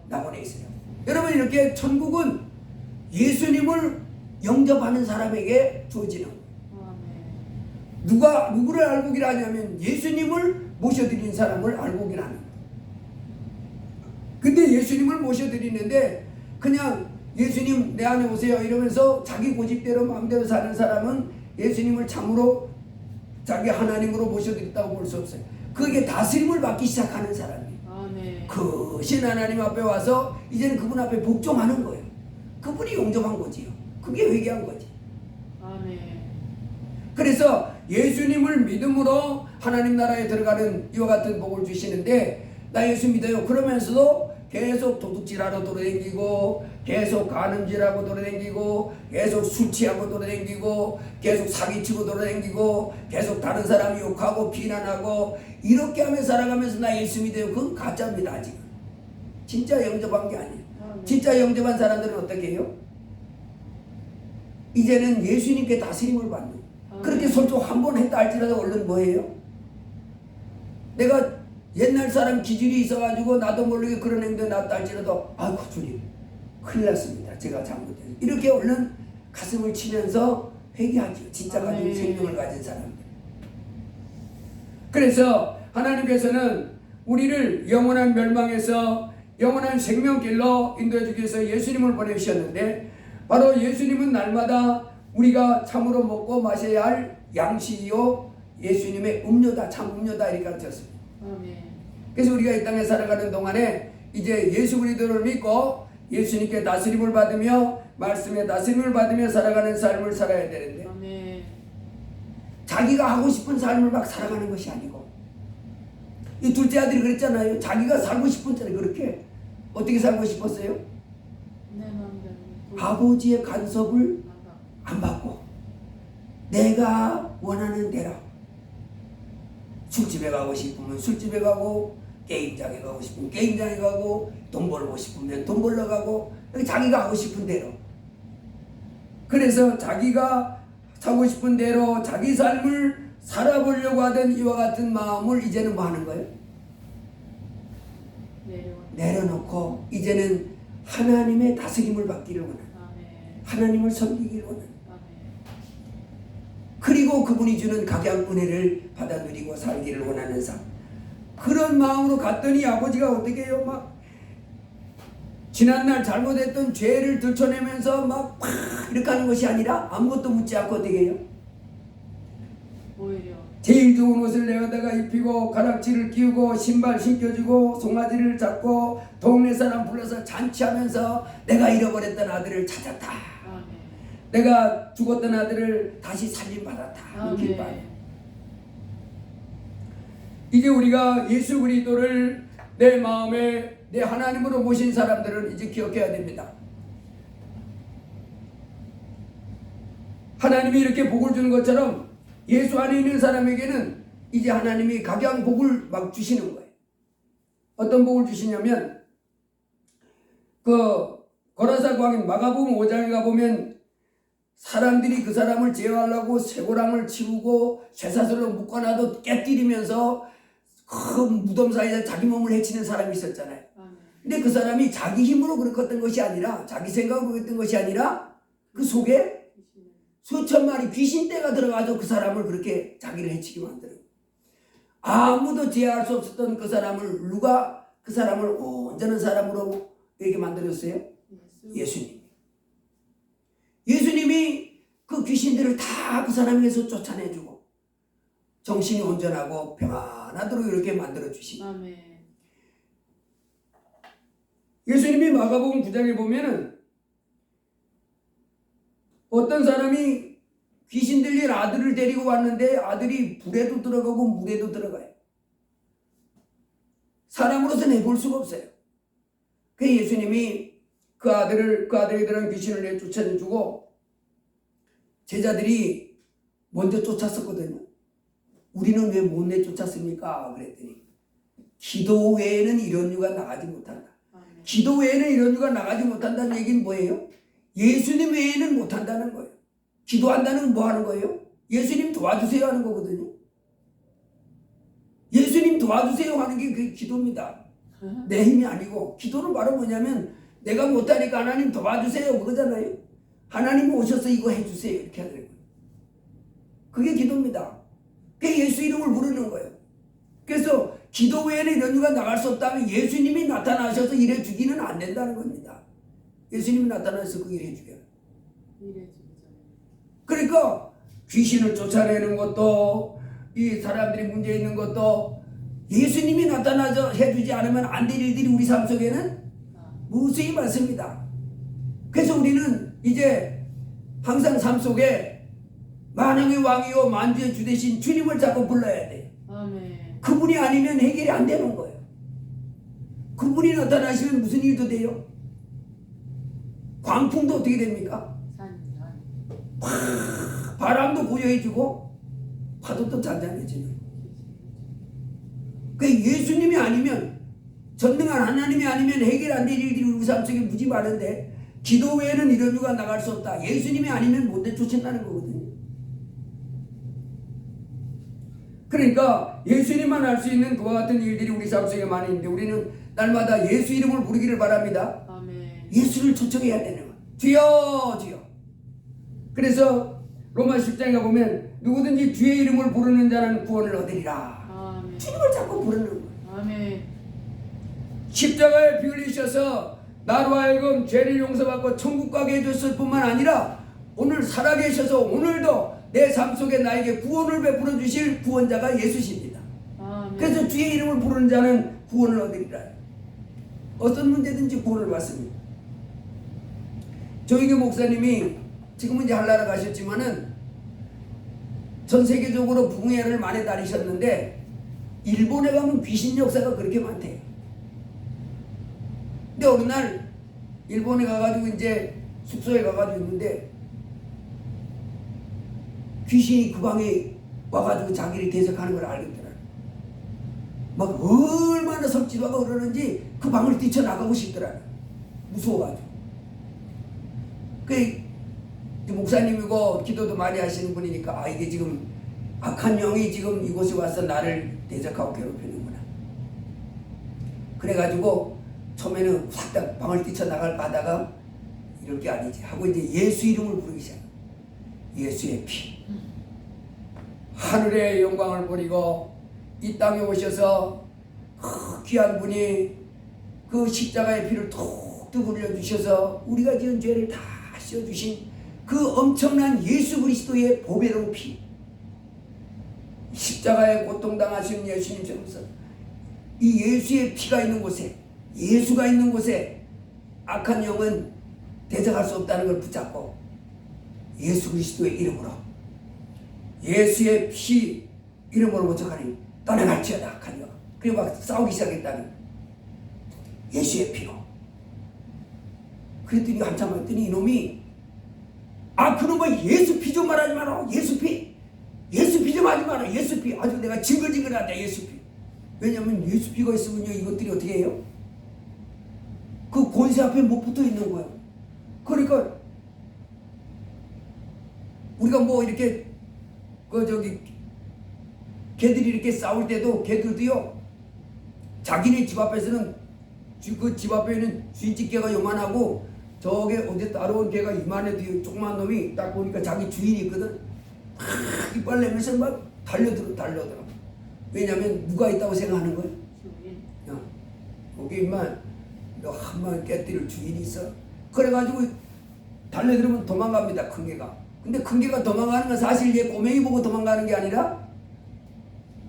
낙원에 있으라. 여러분, 이렇게 천국은 예수님을 영접하는 사람에게 주어지는 거예요. 누구를 알곡이라 하냐면 예수님을 모셔드린 사람을 알곡이라는 거예요. 근데 예수님을 모셔드리는데 그냥 예수님 내 안에 오세요 이러면서 자기 고집대로 마음대로 사는 사람은 예수님을 참으로 자기 하나님으로 모셔드렸다고 볼 수 없어요. 그게 다스림을 받기 시작하는 사람이에요. 그 신 하나님 앞에 와서 이제는 그분 앞에 복종하는 거예요. 그분이 용접한 거지요. 그게 회개한 거지. 아멘. 그래서 예수님을 믿음으로 하나님 나라에 들어가는 이와 같은 복을 주시는데, 나 예수 믿어요 그러면서도 계속 도둑질하러 돌아다니고, 계속 간음질하고 돌아다니고, 계속 술 취하고 돌아다니고, 계속 사기치고 돌아다니고, 계속 다른 사람 욕하고 비난하고, 이렇게 하며 살아가면서 나 예수 믿어요. 그건 가짜입니다. 아직은 진짜 영접한 게 아니에요. 진짜 영접한 사람들은 어떻게 해요? 이제는 예수님께 다스림을 받는. 그렇게 설교 한 번 했다 할지라도 얼른 뭐예요? 내가 옛날 사람 기질이 있어가지고 나도 모르게 그런 행동 났다 할지라도 아이고 주님 큰일 났습니다. 제가 잘못했어요. 이렇게 얼른 가슴을 치면서 회개하죠. 진짜 가진 생명을 가진 사람들. 그래서 하나님께서는 우리를 영원한 멸망에서 영원한 생명길로 인도해 주기 위해서 예수님을 보내주셨는데, 바로 예수님은 날마다 우리가 참으로 먹고 마셔야 할 양식이요 예수님의 음료다, 참 음료다 이렇게 가르쳤습니다. 그래서 우리가 이 땅에 살아가는 동안에 이제 예수 그리스도를 믿고 예수님께 다스림을 받으며 말씀에 다스림을 받으며 살아가는 삶을 살아야 되는데, 자기가 하고 싶은 삶을 막 살아가는 것이 아니고, 이 둘째 아들이 그랬잖아요. 자기가 살고 싶은 대로 그렇게 어떻게 살고 싶었어요? 내 마음대로. 아버지의 간섭을 안 받고 내가 원하는 대로 술집에 가고 싶으면 술집에 가고 게임장에 가고 싶으면 게임장에 가고 돈 벌고 싶으면 돈 벌러 가고 자기가 하고 싶은 대로 그래서 자기가 하고 싶은 대로 자기 삶을 살아보려고 하던 이와 같은 마음을 이제는 뭐 하는 거예요? 내려놓고 이제는 하나님의 다스림을 받기를 원하는 하나님을 섬기기를 원하는 그리고 그분이 주는 각양 은혜를 받아 누리고 살기를 원하는 삶 그런 마음으로 갔더니 아버지가 어떻게 해요? 막 지난날 잘못했던 죄를 들춰내면서 막 이렇게 하는 것이 아니라 아무것도 묻지 않고 어떻게 해요? 오히려 제일 좋은 옷을 내어다가 입히고 가락지를 끼우고 신발 신겨주고 송아지를 잡고 동네 사람 불러서 잔치하면서 내가 잃어버렸던 아들을 찾았다. 아멘. 내가 죽었던 아들을 다시 살림받았다. 이 기뻐요. 이제 우리가 예수 그리스도를 내 마음에 내 하나님으로 모신 사람들은 이제 기억해야 됩니다. 하나님이 이렇게 복을 주는 것처럼 예수 안에 있는 사람에게는 이제 하나님이 각양 복을 막 주시는 거예요. 어떤 복을 주시냐면 그 고라사 광인 마가복음 5장에 가보면 사람들이 그 사람을 제어하려고 쇠고랑을 치우고 쇠사슬로 묶어놔도 깨뜨리면서 그 무덤 사이에 자기 몸을 해치는 사람이 있었잖아요. 근데 그 사람이 자기 힘으로 그렇게 했던 것이 아니라 자기 생각으로 했던 것이 아니라 그 속에 수천 마리 귀신떼가 들어가서 그 사람을 그렇게 자기를 해치게 만들어요. 아무도 제어할 수 없었던 그 사람을 누가 그 사람을 온전한 사람으로 이렇게 만들었어요? 예수님. 예수님이 그 귀신들을 다 그 사람에게서 쫓아내주고 정신이 온전하고 평안하도록 이렇게 만들어 주십니다. 예수님이 마가복음 9장에 보면은 어떤 사람이 귀신 들린 아들을 데리고 왔는데 아들이 불에도 들어가고 물에도 들어가요. 사람으로서는 해볼 수가 없어요. 그 예수님이 그 아들에게 들어간 귀신을 내쫓아주고 제자들이 먼저 쫓았었거든요. 우리는 왜 못 내쫓았습니까? 그랬더니 기도 외에는 이런 유가 나가지 못한다. 기도 외에는 이런 유가 나가지 못한다는 얘기는 뭐예요? 예수님 외에는 못한다는 거예요. 기도한다는 건 뭐 하는 거예요? 예수님 도와주세요 하는 거거든요. 예수님 도와주세요 하는 게 그게 기도입니다. 내 힘이 아니고 기도는 바로 뭐냐면 내가 못하니까 하나님 도와주세요 그거잖아요. 하나님 오셔서 이거 해주세요 이렇게 하는 거예요. 그게 기도입니다. 그게 예수 이름을 부르는 거예요. 그래서 기도 외에는 이런 유가 나갈 수 없다면 예수님이 나타나셔서 일해 주기는 안 된다는 겁니다. 예수님이 나타나서 그 일해 주게. 그러니까 귀신을 쫓아내는 것도 이 사람들이 문제 있는 것도 예수님이 나타나서 해주지 않으면 안 될 일들이 우리 삶 속에는 무수히 많습니다. 그래서 우리는 이제 항상 삶 속에 만왕의 왕이요 만주의 주 되신 주님을 자꾸 불러야 돼요. 아멘. 그분이 아니면 해결이 안 되는 거예요. 그분이 나타나시면 무슨 일도 돼요? 광풍도 어떻게 됩니까? 바람도 부여해주고 파도도 잔잔해지는. 그 예수님이 아니면 전능한 하나님이 아니면 해결 안 될 일들이 우리 삶 속에 무지 많은데 기도 외에는 이런 유가 나갈 수 없다. 예수님이 아니면 못 내쫓는다는 거거든요. 그러니까 예수님만 할 수 있는 그와 같은 일들이 우리 삶 속에 많이 있는데 우리는 날마다 예수 이름을 부르기를 바랍니다. 아멘. 예수를 초청해야 되는 거예요. 주여 주여. 그래서 로마 10장에 보면 누구든지 주의 이름을 부르는 자는 구원을 얻으리라. 아멘. 주님을 자꾸 부르는 거예요. 아멘. 십자가에 피 흘리셔서 나로 하여금 죄를 용서받고 천국 가게 해줬을 뿐만 아니라 오늘 살아계셔서 오늘도 내 삶 속에 나에게 구원을 베풀어 주실 구원자가 예수십니다. 아멘. 그래서 주의 이름을 부르는 자는 구원을 얻으리라. 어떤 문제든지 구원을 받습니다. 조희교 목사님이 지금은 이제 한나라 가셨지만은 전 세계적으로 부흥회를 많이 다니셨는데 일본에 가면 귀신 역사가 그렇게 많대요. 근데 어느 날 일본에 가가지고 이제 숙소에 가가지고 있는데 귀신이 그 방에 와가지고 자기를 대적하는 걸 알겠더라. 막 얼마나 성질하고 그러는지 그 방을 뛰쳐나가고 싶더라. 무서워가지고. 그 목사님이고 기도도 많이 하시는 분이니까 아 이게 지금 악한 영이 지금 이곳에 와서 나를 대적하고 괴롭히는구나. 그래가지고 처음에는 확 방을 뛰쳐나갈 바다가 이럴 게 아니지 하고 이제 예수 이름을 부르기 시작. 예수의 피. 하늘의 영광을 버리고 이 땅에 오셔서 그 귀한 분이 그 십자가의 피를 톡톡 흘려주셔서 우리가 지은 죄를 다 씌워주신 그 엄청난 예수 그리스도의 보배로운 피, 십자가에 고통당하신 예수님처럼서 이 예수의 피가 있는 곳에, 예수가 있는 곳에 악한 영은 대적할 수 없다는 걸 붙잡고 예수 그리스도의 이름으로, 예수의 피 이름으로 모척하니 떠나갈지어다 악한 영. 그리고 막 싸우기 시작했다는 예수의 피로. 그랬더니 한참 했더니 이놈이 그놈은 예수 피 좀 말하지 마라. 예수 피 좀 하지 마라. 예수 피 아주 내가 징글징글하다. 예수 피. 왜냐면 예수 피가 있으면요 이것들이 어떻게 해요? 그 권세 앞에 못 붙어 있는 거예요. 그러니까 우리가 뭐 이렇게 개들이 이렇게 싸울 때도 개들도요 자기네 집 앞에서는 그 집 앞에 있는 쥐집개가 요만하고 저게 어디 따라온 개가 이만해도 조그만 놈이 딱 보니까 자기 주인이 있거든. 이빨 내면서 막 달려들어. 왜냐면 누가 있다고 생각하는 거야? 야, 거기 임만 너 한번 깨뜨릴 주인이 있어. 그래가지고 달려들으면 도망갑니다. 큰 개가. 근데 큰 개가 도망가는 건 사실 얘 꼬맹이 보고 도망가는 게 아니라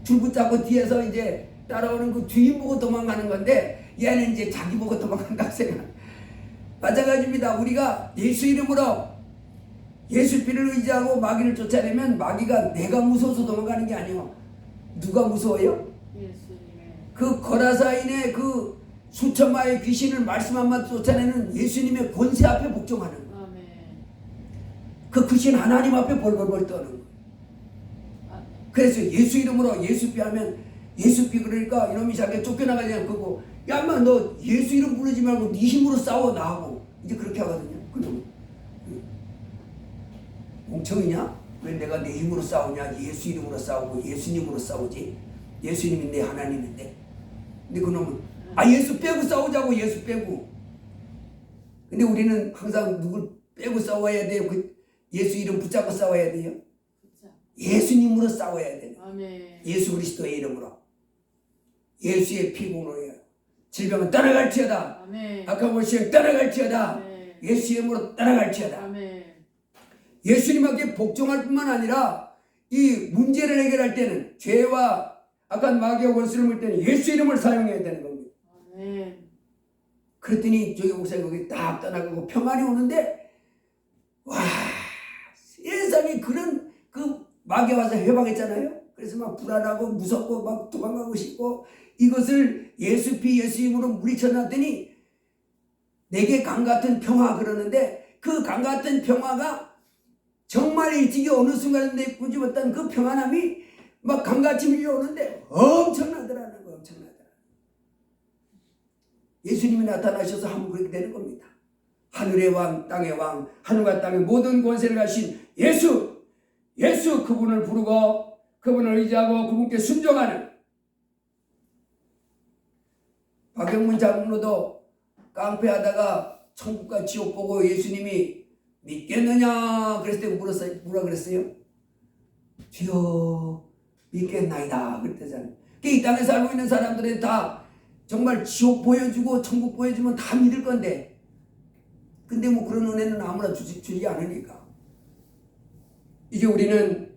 줄 붙잡고 뒤에서 이제 따라오는 그 주인 보고 도망가는 건데 얘는 이제 자기 보고 도망간다고 생각. 마찬가지입니다. 우리가 예수 이름으로 예수 피를 의지하고 마귀를 쫓아내면 마귀가 내가 무서워서 도망가는 게 아니에요. 누가 무서워요? 예수님의 그 거라사인의 그 수천마의 귀신을 말씀 한마디 쫓아내는 예수님의 권세 앞에 복종하는 거예요. 아멘. 그 귀신 하나님 앞에 벌벌벌 떠는 거예요. 그래서 예수 이름으로 예수 피 하면 예수 피 그러니까 이놈이 자기 쫓겨나가지 않고 야 인마 너 예수 이름 부르지 말고 네 힘으로 싸워 나하고 이제 그렇게 하거든요. 그놈 멍청이냐? 왜 내가 내 힘으로 싸우냐? 예수 이름으로 싸우고 예수님으로 싸우지. 예수님이 내 하나님인데. 근데 그놈은 예수 빼고 싸우자고. 예수 빼고. 근데 우리는 항상 누굴 빼고 싸워야 돼요? 그 예수 이름 붙잡고 싸워야 돼요? 그쵸. 예수님으로 싸워야 돼요. 아멘. 예수 그리스도의 이름으로. 예수의 피공로예요. 질병은 떠나갈지어다. 아멘. 악한 원수는 떠나갈지어다. 아멘. 예수 이름으로 떠나갈지어다. 아멘. 예수님에게 복종할 뿐만 아니라 이 문제를 해결할 때는 죄와 악한 마귀와 원수를 물 때는 예수 이름을 사용해야 되는 겁니다. 아멘. 그랬더니 저기 목사님 거기 딱 떠나가고 평안이 오는데 와 세상에 그런 그 마귀가 와서 해방했잖아요. 그래서 막 불안하고 무섭고 막 도망가고 싶고 이것을 예수 피 예수 이름으로 물리쳐놨더니 내게 강 같은 평화 그러는데 그 강 같은 평화가 정말 일찍이 어느 순간에 내꾸지 못한 그 평안함이 막 강같이 밀려오는데 엄청나더라는 거. 엄청나더라. 예수님이 나타나셔서 한번 그렇게 되는 겁니다. 하늘의 왕 땅의 왕 하늘과 땅의 모든 권세를 가신 예수 그분을 부르고 그분을 의지하고 그분께 순종하는 박영문 장로도 깡패하다가 천국과 지옥 보고 예수님이 믿겠느냐 그랬을 때 뭐라 그랬어요? 주여 믿겠나이다 그랬대잖아요. 이 땅에 살고 있는 사람들은 다 정말 지옥 보여주고 천국 보여주면 다 믿을 건데 근데 뭐 그런 은혜는 아무나 주지 않으니까 이제 우리는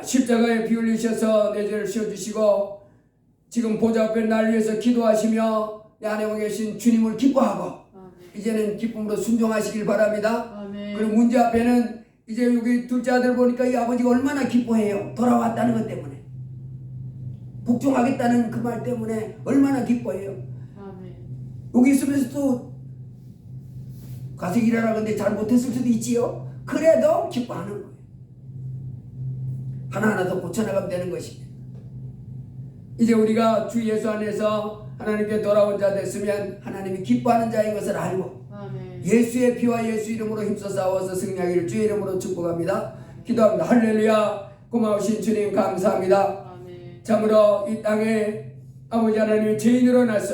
십자가에 피 흘리셔서 내 죄를 씌워주시고 지금 보좌 앞에 날 위해서 기도하시며 내 안에 계신 주님을 기뻐하고 이제는 기쁨으로 순종하시길 바랍니다. 아멘. 그리고 문제 앞에는 이제 여기 둘째 아들 보니까 이 아버지가 얼마나 기뻐해요. 돌아왔다는 것 때문에 복종하겠다는 그 말 때문에 얼마나 기뻐해요. 아멘. 여기 있으면서도 가서 일하라 근데 잘 못했을 수도 있지요. 그래도 기뻐하는 거예요. 하나하나 더 고쳐나가면 되는 것입니다. 이제 우리가 주 예수 안에서 하나님께 돌아온 자 됐으면 하나님이 기뻐하는 자인 것을 알고 아멘. 예수의 피와 예수 이름으로 힘써 싸워서 승리하기를 주의 이름으로 축복합니다. 기도합니다. 할렐루야. 고마우신 주님 감사합니다. 아멘. 참으로 이 땅에 아버지 하나님이 죄인으로 나서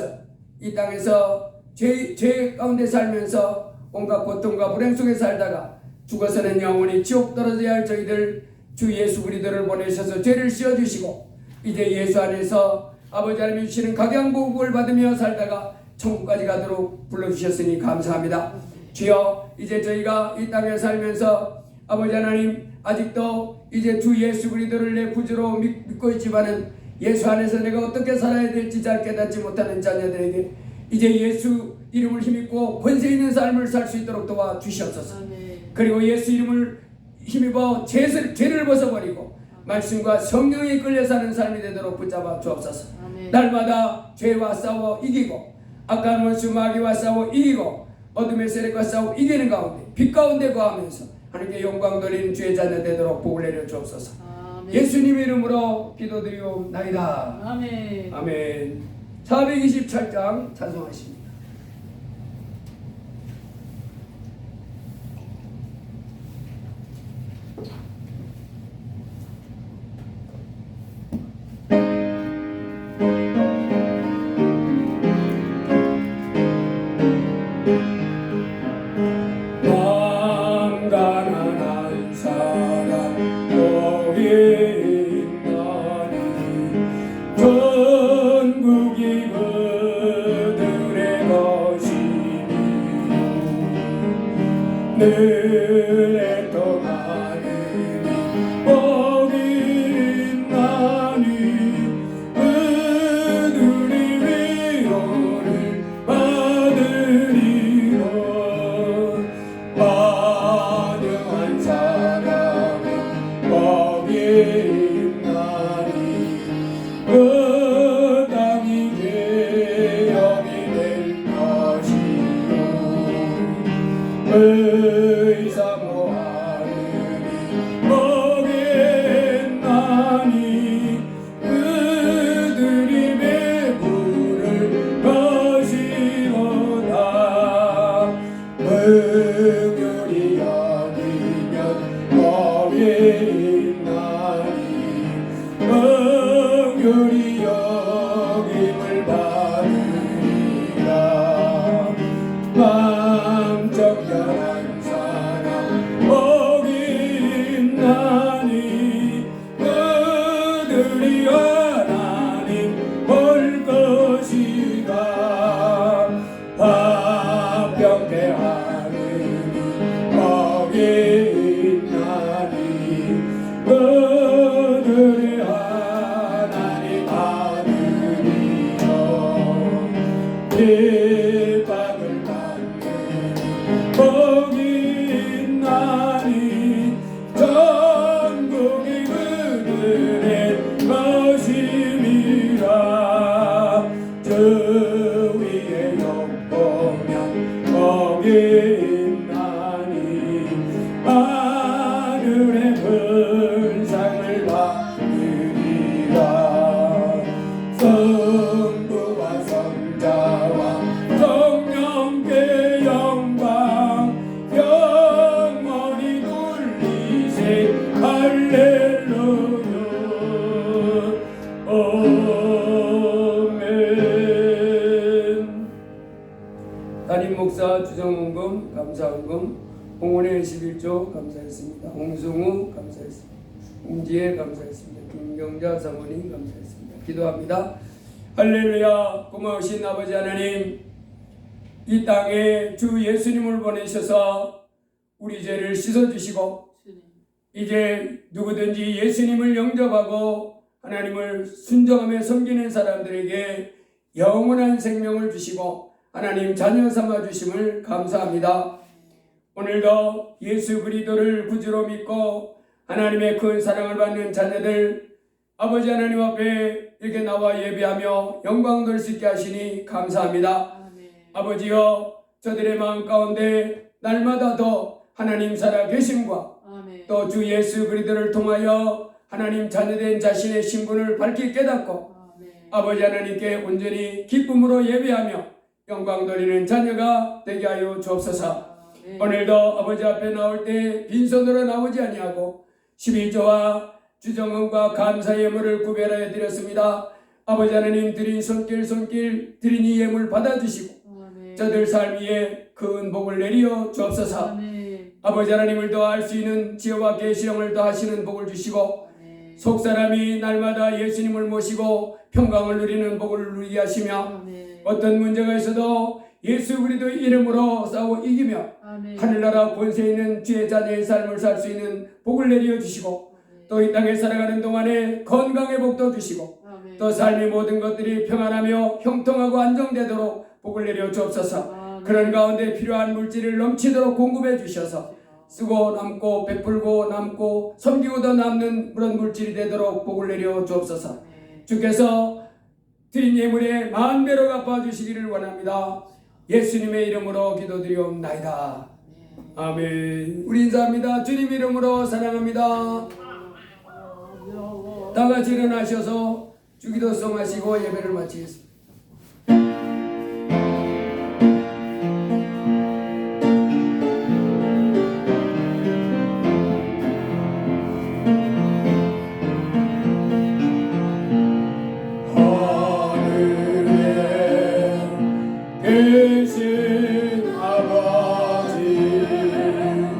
이 땅에서 죄 가운데 살면서 온갖 고통과 불행 속에 살다가 죽어서는 영원히 지옥 떨어져야 할 저희들 주 예수 그리스도를 보내셔서 죄를 씌워주시고 이제 예수 안에서 아버지 하나님이 주시는 각양복을 받으며 살다가 천국까지 가도록 불러주셨으니 감사합니다. 주여 이제 저희가 이 땅에 살면서 아버지 하나님 아직도 이제 주 예수 그리스도를 내 구주로 믿고 있지만은 예수 안에서 내가 어떻게 살아야 될지 잘 깨닫지 못하는 자녀들에게 이제 예수 이름을 힘입고 권세 있는 삶을 살 수 있도록 도와주시옵소서. 그리고 예수 이름을 힘입어 죄를 벗어버리고 말씀과 성령에 끌려 사는 삶이 되도록 붙잡아 주옵소서. 날마다 죄와 싸워 이기고 악한 원수 마귀와 싸워 이기고 어둠의 세력과 싸워 이기는 가운데 빛 가운데 거하면서 하나님께 영광 돌리는 주의 자녀 되도록 복을 내려 주옵소서. 예수님 이름으로 기도드리옵나이다. 아멘. 아멘. 427장 찬송하십니다. 늘 애통하는 복이 있나니 그들이 위로를 받으리라. 반응한 사람은 복이 있나니 그 땅이 개혁이 될 것이요. 의사모하느니 복이 있나니 그들이 배부를 것이로다. 긍휼히 여기면 복이 있나니 긍휼히 여김을 받으리라. 정결한 사람 복이 있나니 그들이 하나님 볼 것이다. 화평케 하느니 복이 있나니 그들이 하나님 받으리라. 핍박을 복이 있나니 전국이 그들의 것임이라. 저 위에 엿보면 복이 있나니 하늘의 분상을 받으리라. 성부와 성자와 성령께 영광 영원히 돌리세 할렐루야. 아멘. 담임 목사 주정원금 감사원금 홍원의 11조 감사했습니다. 홍승우 감사했습니다. 홍지혜 감사했습니다. 김경자 사모님 감사했습니다. 기도합니다. 할렐루야. 고마우신 아버지 하나님, 이 땅에 주 예수님을 보내셔서 우리 죄를 씻어주시고 이제 누구든지 예수님을 영접하고 하나님을 순종하며 섬기는 사람들에게 영원한 생명을 주시고 하나님 자녀 삼아주심을 감사합니다. 오늘도 예수 그리스도를 구주로 믿고 하나님의 큰 사랑을 받는 자녀들 아버지 하나님 앞에 이렇게 나와 예배하며 영광 돌 수 있게 하시니 감사합니다. 아버지여, 저들의 마음 가운데 날마다 더 하나님 살아계심과 아멘. 또 주 예수 그리스도를 통하여 하나님 자녀된 자신의 신분을 밝히 깨닫고 아멘. 아버지 하나님께 온전히 기쁨으로 예배하며 영광 돌리는 자녀가 되게 하여 주옵소서. 아멘. 오늘도 아버지 앞에 나올 때 빈손으로 나오지 아니하고 11조와 주정언과 감사의 예물을 구별하여 드렸습니다. 아버지 하나님 드린 손길 드린 이 예물 받아주시고 아멘. 저들 삶 위에 큰 복을 내리어 주옵소서. 아멘. 아버지 하나님을 더할 수 있는 지혜와 계시령을 더하시는 복을 주시고 아멘. 속사람이 날마다 예수님을 모시고 평강을 누리는 복을 누리게 하시며 아멘. 어떤 문제가 있어도 예수 그리스도의 이름으로 싸워 이기며 아멘. 하늘나라 권세 있는 주의 자녀의 삶을 살 수 있는 복을 내려 주시고 또 이 땅에 살아가는 동안에 건강의 복도 주시고 아멘. 또 삶의 모든 것들이 평안하며 형통하고 안정되도록 복을 내려 주옵소서. 아멘. 그런 가운데 필요한 물질을 넘치도록 공급해 주셔서 쓰고 남고 베풀고 남고 섬기고 더 남는 그런 물질이 되도록 복을 내려 주옵소서. 아멘. 주께서 드린 예물에 만배로 갚아주시기를 원합니다. 예수님의 이름으로 기도드리옵나이다. 아멘. 우리 인사합니다. 주님 이름으로 사랑합니다. 다 같이 일어나셔서 주기도송 하시고 예배를 마치겠습니다. 계신 아버지 이름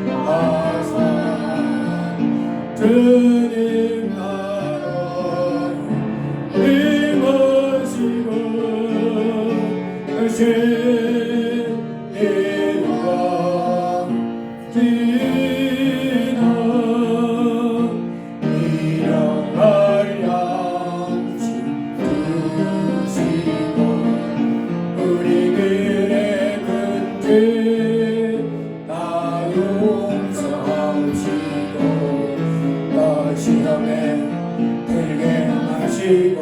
거룩하사 주님 나라 임하시고 크신 이름과 지나 미련할 양식 주시고 우리들의 근죄 다 용서하시고 또 시험에 들게 하시고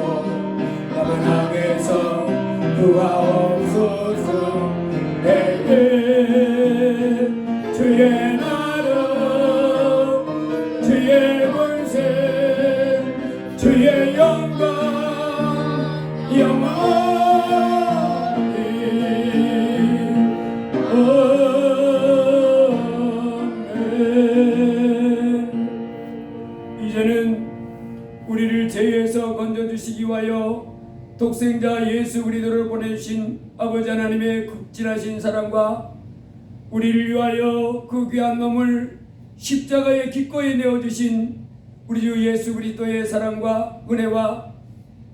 남은 악에서 구하옵소서. 내게 주의 나라 주의 권세 주의 영광 영원히 아멘. 이제는 우리를 죄에서 건져주시기 위하여 독생자 예수 그리스도를 보내주신 아버지 하나님의 극진하신 사랑과 우리를 위하여 그 귀한 몸을 십자가에 기꺼이 내어주신 우리 주 예수 그리스도의 사랑과 은혜와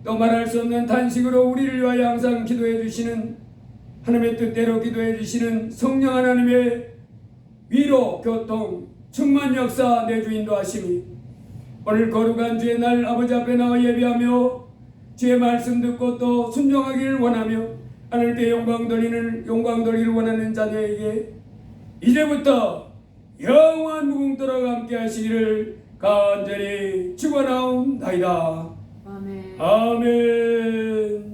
또 말할 수 없는 탄식으로 우리를 위하여 항상 기도해 주시는 하나님의 뜻대로 기도해 주시는 성령 하나님의 위로 교통 충만 역사 내주 인도하심이 오늘 거룩한 주의 날 아버지 앞에 나와 예배하며 주의 말씀 듣고 또 순종하기를 원하며 하나님께 영광 돌리기를 원하는 자녀에게 이제부터 영원한 무궁토록 함께 하시기를 간절히 축원하옵나이다. 아멘. 아멘.